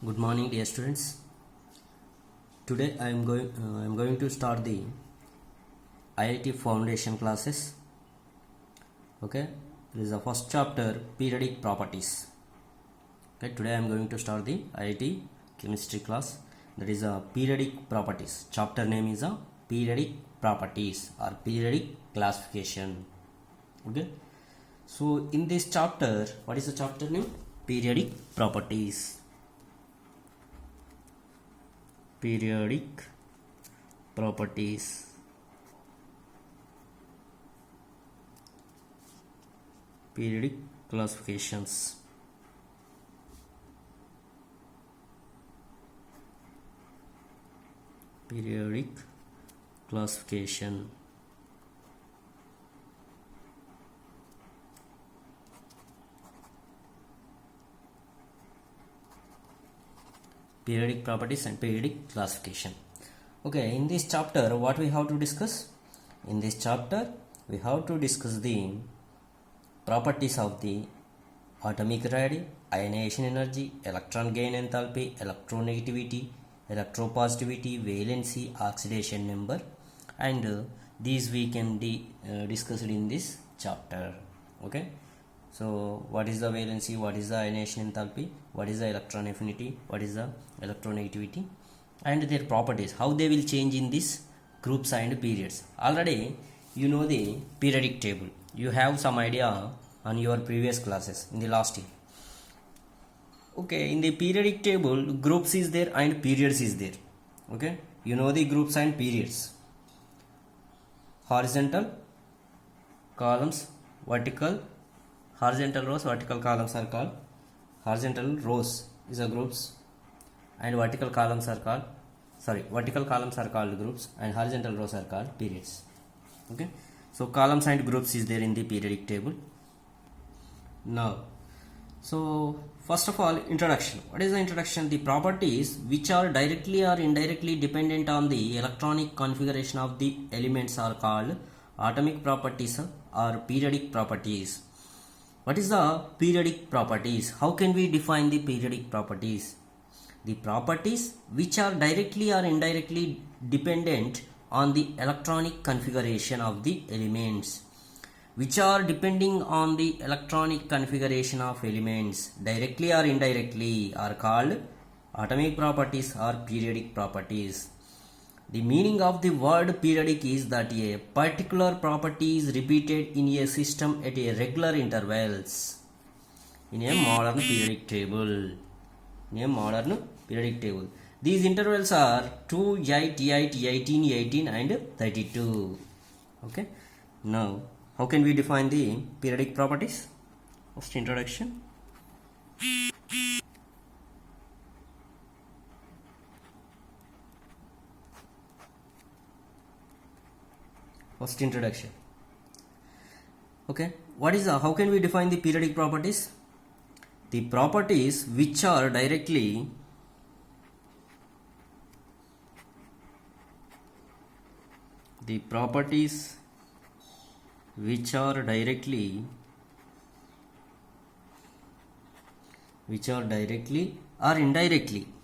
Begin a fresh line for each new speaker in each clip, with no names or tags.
Good morning, dear students. Today I am going to start the IIT foundation classes. Okay, this is the first chapter, periodic properties. Okay, today I am going to start the IIT chemistry class. That is a periodic properties. Chapter name is a periodic properties or periodic classification. Okay, so in this chapter, what is the chapter name? Periodic properties. Periodic properties. Periodic classifications. Periodic classification. Periodic properties and periodic classification. Okay, in this chapter what we have to discuss? In this chapter we have to discuss the properties of the atomic radii, ionization energy, electron gain enthalpy, electronegativity, electropositivity, valency, oxidation number, and these we can discuss in this chapter. Okay, so what is the valency, what is the ionization enthalpy, what is the electron affinity, what is the electronegativity, and their properties, how they will change in this groups and periods. Already you know the periodic table, you have some idea on your previous classes in the last year. Okay, in the periodic table groups is there and periods is there. Okay, you know the groups and periods. Horizontal columns, vertical horizontal rows, vertical columns are called horizontal rows is a groups, and vertical columns are called groups, and horizontal rows are called periods. Okay, so columns and groups is there in the periodic table. Now, so first of all, introduction. What is the introduction? The properties which are directly or indirectly dependent on the electronic configuration of the elements are called atomic properties or periodic properties. What is the periodic properties? How can we define the periodic properties? The properties which are directly or indirectly dependent on the electronic configuration of the elements. Which are depending on the electronic configuration of elements directly or indirectly are called atomic properties or periodic properties. The meaning of the word periodic is that a particular property is repeated in a system at a regular intervals in a modern periodic table. These intervals are 2, 8, 8, 18, 18 and 32. Okay. Now, how can we define the periodic properties? First introduction. Okay, how can we define the periodic properties? The properties which are directly or indirectly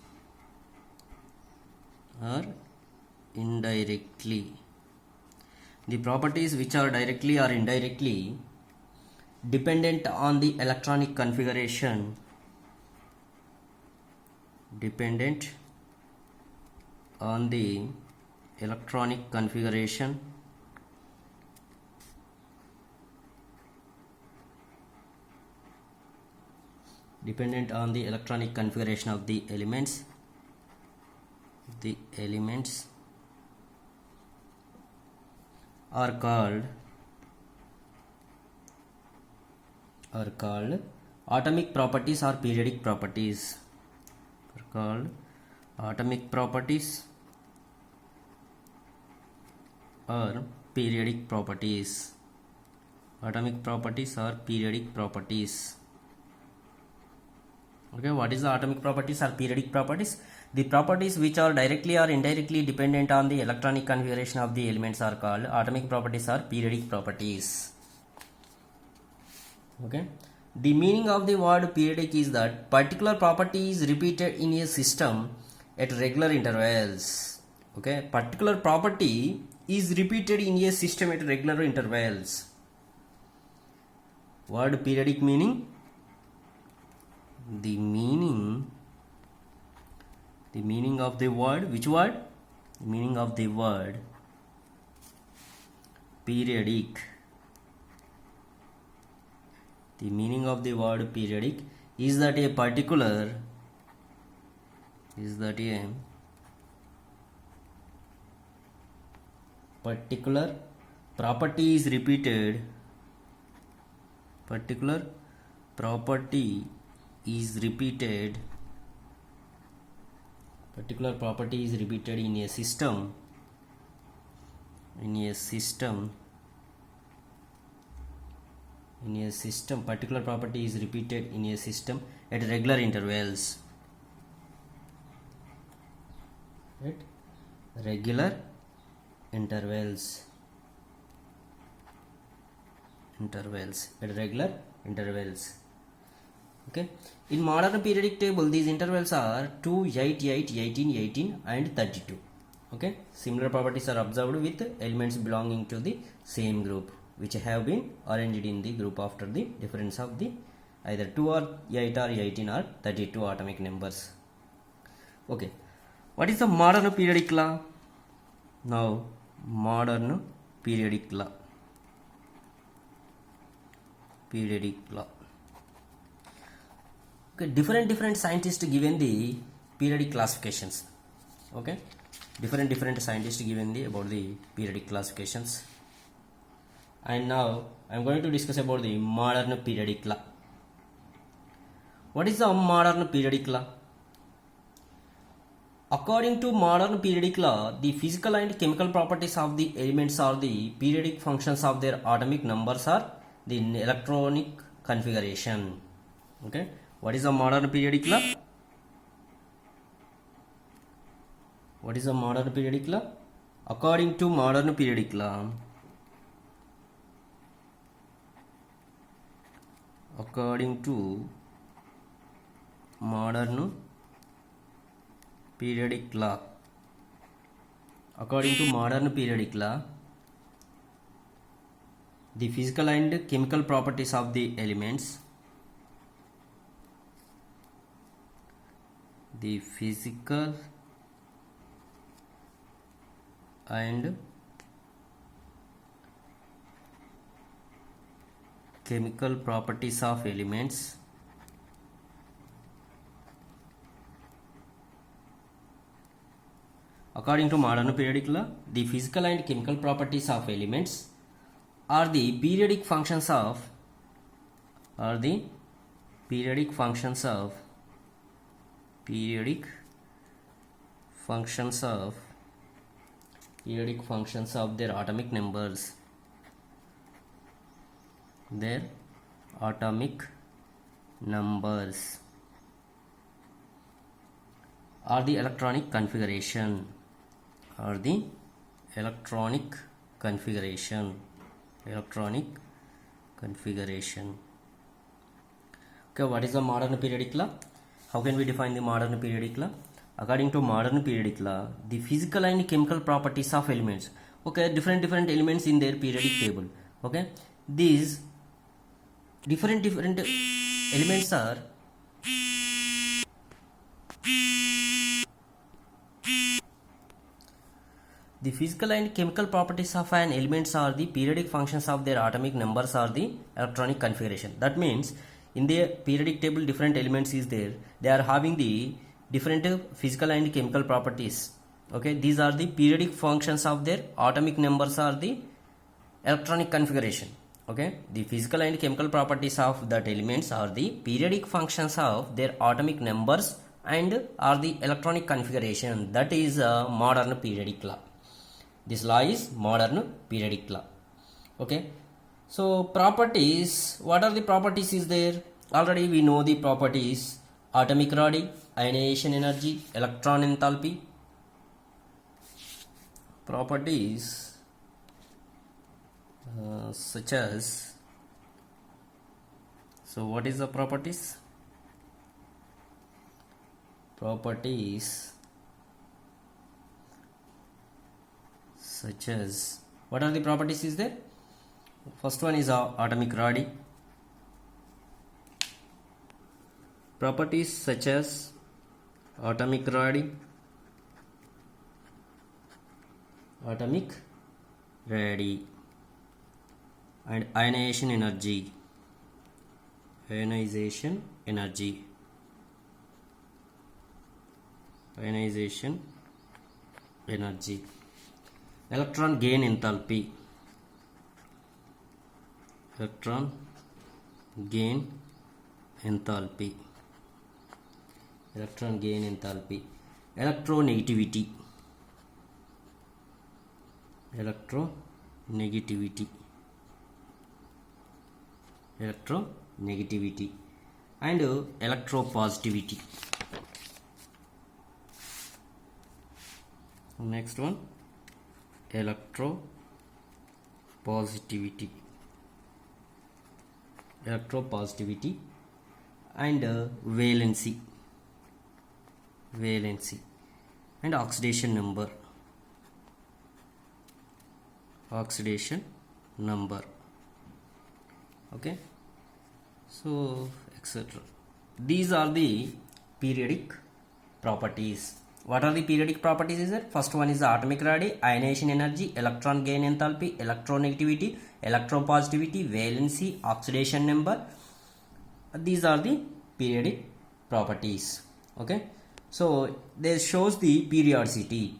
the properties which are directly or indirectly dependent on the electronic configuration of the elements are called atomic properties or periodic properties. Atomic properties or periodic properties. Okay, what is the atomic properties or periodic properties? The properties which are directly or indirectly dependent on the electronic configuration of the elements are called atomic properties or periodic properties. Okay, The meaning of the word periodic is that particular property is repeated in a system at regular intervals. Okay, particular property is repeated in a system at regular intervals. Word periodic meaning? The meaning of the word, which word? The meaning of the word periodic. The meaning of the word periodic is that a particular property is repeated. Particular property is repeated in a system. Particular property is repeated in a system at regular intervals. At regular intervals. Okay. In modern periodic table, these intervals are 2, 8, 8, 18, 18 and 32. Okay. Similar properties are observed with elements belonging to the same group, which have been arranged in the group after the difference of the either 2 or 8 or 18 or 32 atomic numbers. Okay. What is the modern periodic law? Now, modern periodic law. Okay, different scientists given the periodic classifications. Okay, different scientists given the about the periodic classifications. And now I am going to discuss about the modern periodic law. What is the modern periodic law? According to modern periodic law, the physical and chemical properties of the elements are the periodic functions of their atomic numbers or the electronic configuration. Okay, what is the modern periodic law? What is the modern periodic law? According to modern periodic law, according to modern periodic law, the physical and chemical properties of the elements, the physical and chemical properties of elements according to modern periodic law, the physical and chemical properties of elements are the periodic functions of their atomic numbers, or the electronic configuration, Okay, what is the modern periodic law? How can we define the modern periodic law? According to modern periodic law, the physical and chemical properties of elements. Okay, different elements in their periodic table. Okay, these different elements are the physical and chemical properties of an elements are the periodic functions of their atomic numbers or the electronic configuration. That means in the periodic table different elements is there. They are having the different physical and chemical properties. Okay, these are the periodic functions of their atomic numbers or the electronic configuration. Okay, the physical and chemical properties of that elements are the periodic functions of their atomic numbers and are the electronic configuration. That is a modern periodic law. This law is modern periodic law. Okay, so properties, what are the properties is there? Already we know the properties: atomic radii, ionization energy, electron enthalpy. Properties such as So what is the properties? Properties such as, what are the properties is there? First one is atomic radii. Properties such as atomic radii, and ionization energy, electron gain enthalpy, electronegativity, and electropositivity. Next one, electropositivity and valency and oxidation number, okay, so etc. These are the periodic properties. What are the periodic properties is it? First one is the atomic radii, ionization energy, electron gain enthalpy, electronegativity, electropositivity, valency, oxidation number. These are the periodic properties. Okay, so they shows the periodicity.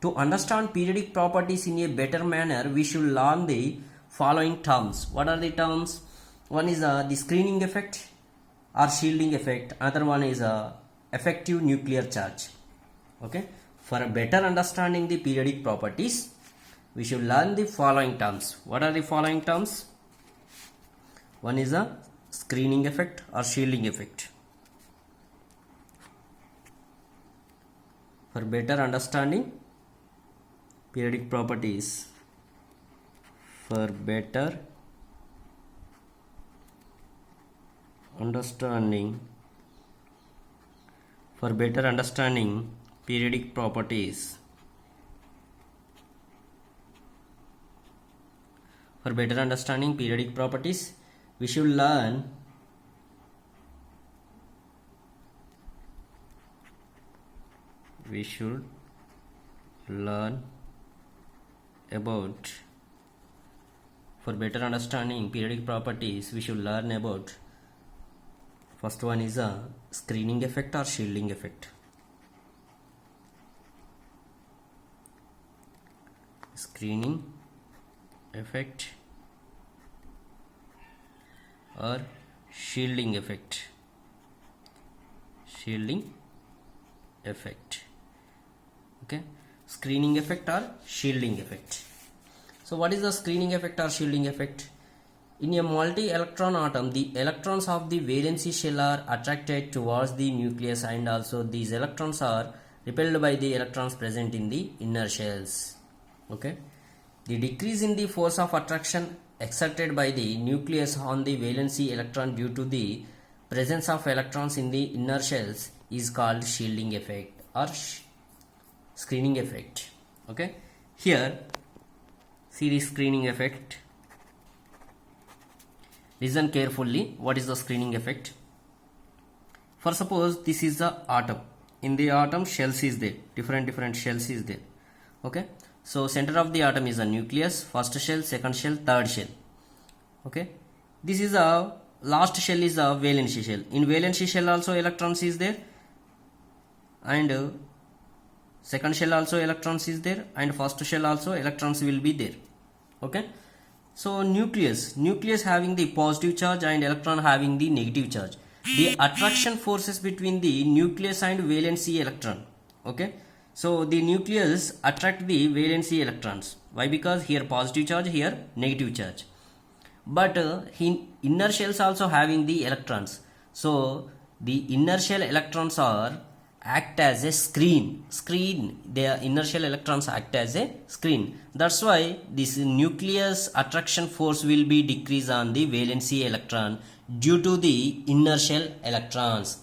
To understand periodic properties in a better manner, we should learn the following terms. What are the terms? One is the screening effect or shielding effect. Another one is effective nuclear charge. Okay, for a better understanding the periodic properties, we should learn the following terms. What are the following terms? One is a screening effect or shielding effect. For better understanding periodic properties, for better understanding periodic properties, we should learn about, for better understanding periodic properties, we should learn about, first one is a screening effect or shielding effect. Screening effect or shielding effect. Okay, screening effect or shielding effect. So what is the screening effect or shielding effect? In a multi-electron atom, the electrons of the valency shell are attracted towards the nucleus, and also these electrons are repelled by the electrons present in the inner shells. Okay, the decrease in the force of attraction exerted by the nucleus on the valency electron due to the presence of electrons in the inner shells is called shielding effect or screening effect. Okay, here see the screening effect. Listen carefully. What is the screening effect? For suppose this is the atom. In the atom, shells is there. Different shells is there. Okay, so center of the atom is a nucleus. First shell, second shell, third shell. Okay, this is a last shell is a valency shell. In valency shell also electrons is there, and second shell also electrons is there, and first shell also electrons will be there. Okay, so nucleus having the positive charge and electron having the negative charge. The attraction forces between the nucleus and valency electron. Okay, so the nucleus attract the valency electrons. Why? Because here positive charge, here negative charge. But inner shells also having the electrons. So the inner shell electrons are act as a screen. Their inertial electrons act as a screen. That's why this nucleus attraction force will be decreased on the valency electron due to the inertial electrons.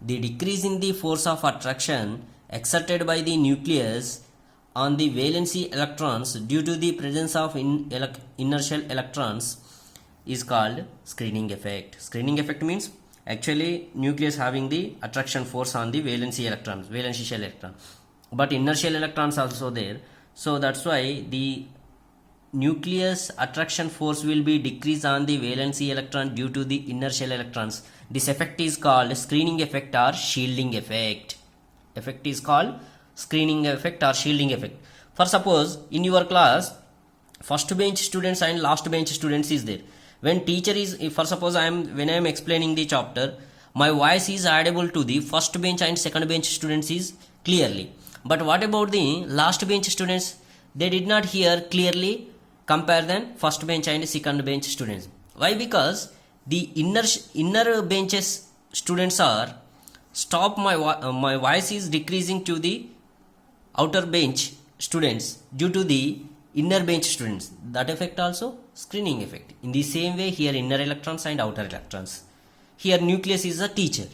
The decrease in the force of attraction exerted by the nucleus on the valency electrons due to the presence of inertial electrons is called screening effect. Screening effect means actually nucleus having the attraction force on the valency shell electron, but inertial electrons also there. So that's why the nucleus attraction force will be decreased on the valency electron due to the inertial electrons. This effect is called screening effect or shielding effect. Effect is called screening effect or shielding effect. For suppose in your class first bench students and last bench students is there. When teacher is, for suppose when I am explaining the chapter, my voice is audible to the first bench and second bench students is clearly. But what about the last bench students? They did not hear clearly compared than first bench and second bench students. Why? Because the inner benches students are stop my voice is decreasing to the outer bench students due to the inner bench students. That effect also screening effect. In the same way here inner electrons and outer electrons. Here nucleus is a teacher.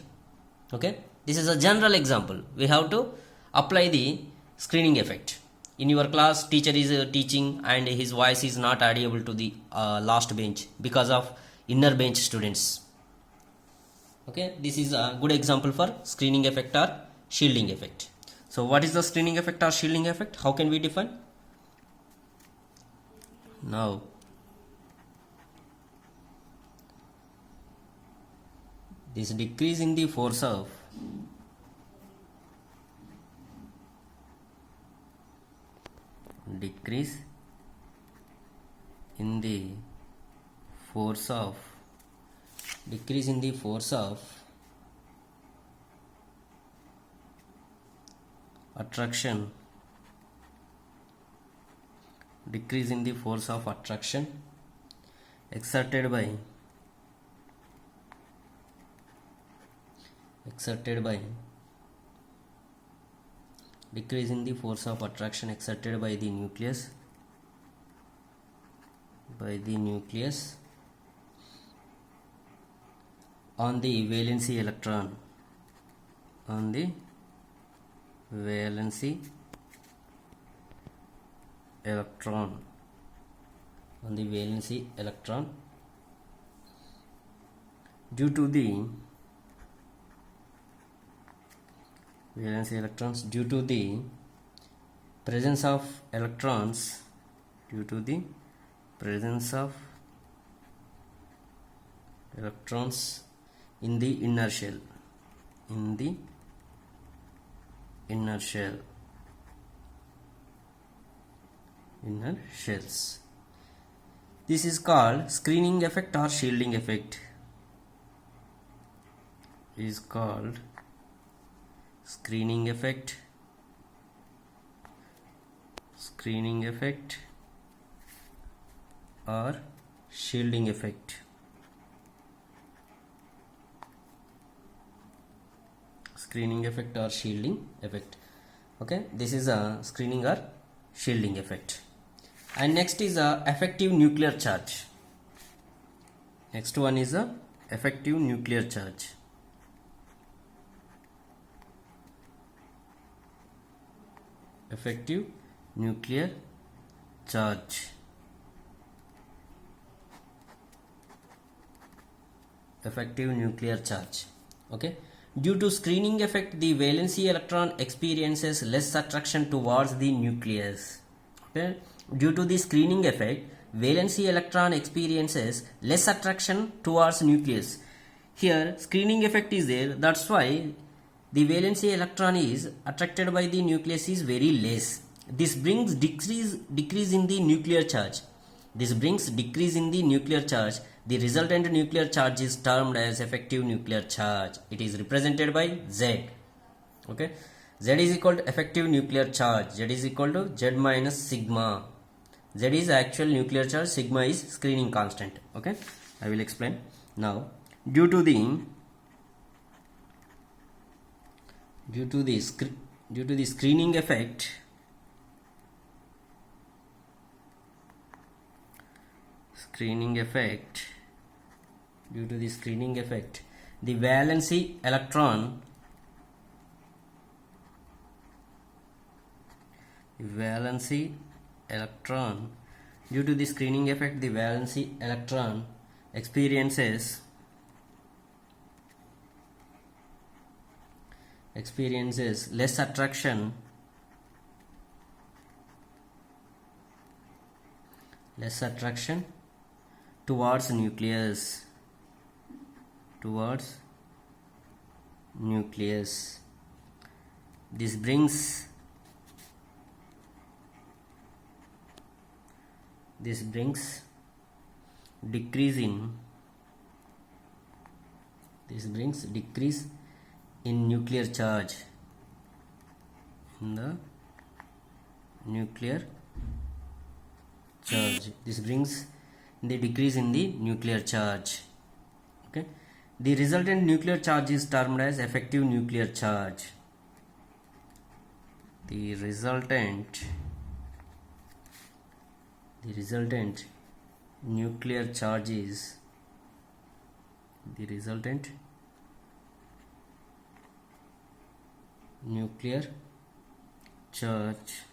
Okay, this is a general example. We have to apply the screening effect. In your class teacher is teaching and his voice is not audible to the last bench because of inner bench students. Okay, this is a good example for screening effect or shielding effect. So what is the screening effect or shielding effect? How can we define? Now this decrease in the force of attraction exerted by decrease in the force of attraction exerted by the nucleus on the valency electron due to the presence of electrons in the inner shells. This is called screening effect or shielding effect. Screening effect or shielding effect. Okay, this is a screening or shielding effect. And next is a effective nuclear charge. Next one is a effective nuclear charge. Effective nuclear charge. Okay, due to screening effect the valency electron experiences less attraction towards the nucleus. Okay, due to the screening effect valency electron experiences less attraction towards nucleus. Here screening effect is there, that's why the valency electron is attracted by the nucleus is very less. This brings decrease in the nuclear charge. The resultant nuclear charge is termed as effective nuclear charge. It is represented by Z. Okay, Z is equal to effective nuclear charge. Z is equal to Z minus sigma. Z is actual nuclear charge, sigma is screening constant. Okay, I will explain now. Due to the due to the screening effect, due to the screening effect, the valency electron due to the screening effect, the valency electron experiences less attraction towards nucleus. This brings decrease in nuclear charge, this brings the decrease in the nuclear charge. Okay, the resultant nuclear charge is termed as effective nuclear charge. The resultant nuclear charge is termed as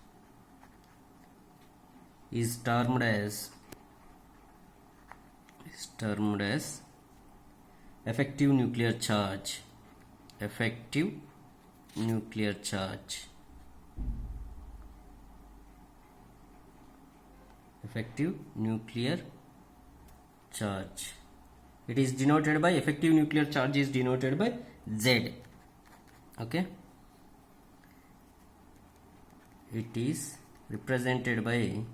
effective nuclear charge. It is denoted by effective nuclear charge is denoted by Z. Okay, it is represented by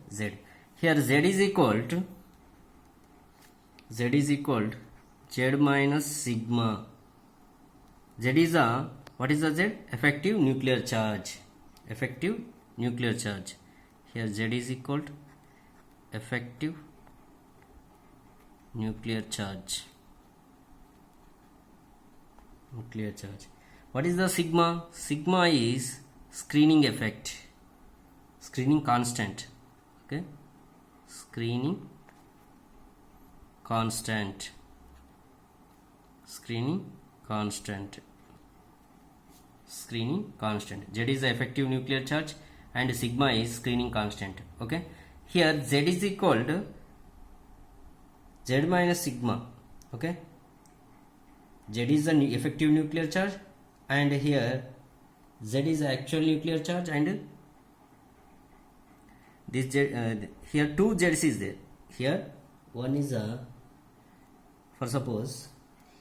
Z. Here Z is equal to Z minus sigma. Z is what is the Z? Effective nuclear charge. Here Z is equal to effective nuclear charge. What is the sigma? Sigma is screening constant. Okay, screening constant. Z is the effective nuclear charge and sigma is screening constant. Okay, here Z is equal to Z minus sigma. Okay, Z is the effective nuclear charge and here Z is the actual nuclear charge, and this Z, here two Z's is there. Here one is for suppose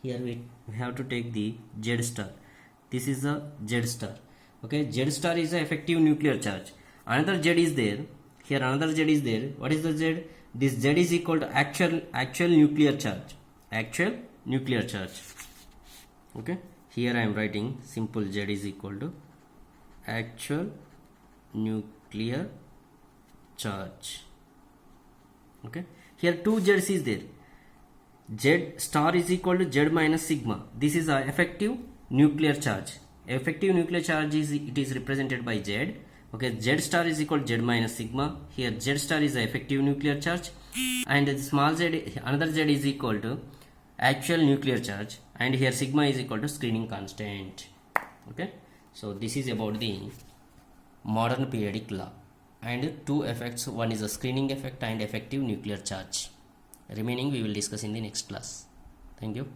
here we have to take the Z star. This is the Z star. Okay, Z star is the effective nuclear charge. Another Z is there. Here another Z is there. What is the Z? This Z is equal to actual nuclear charge. Okay, here I am writing simple Z is equal to actual nuclear charge. Okay, here two Z's is there. Z star is equal to Z minus sigma. This is a effective nuclear charge. Effective nuclear charge is represented by Z. Okay, Z star is equal to Z minus sigma. Here Z star is the effective nuclear charge and the small z, another Z is equal to actual nuclear charge, and here sigma is equal to screening constant. Okay, so this is about the modern periodic law and two effects. One is a screening effect and effective nuclear charge. Remaining we will discuss in the next class. Thank you.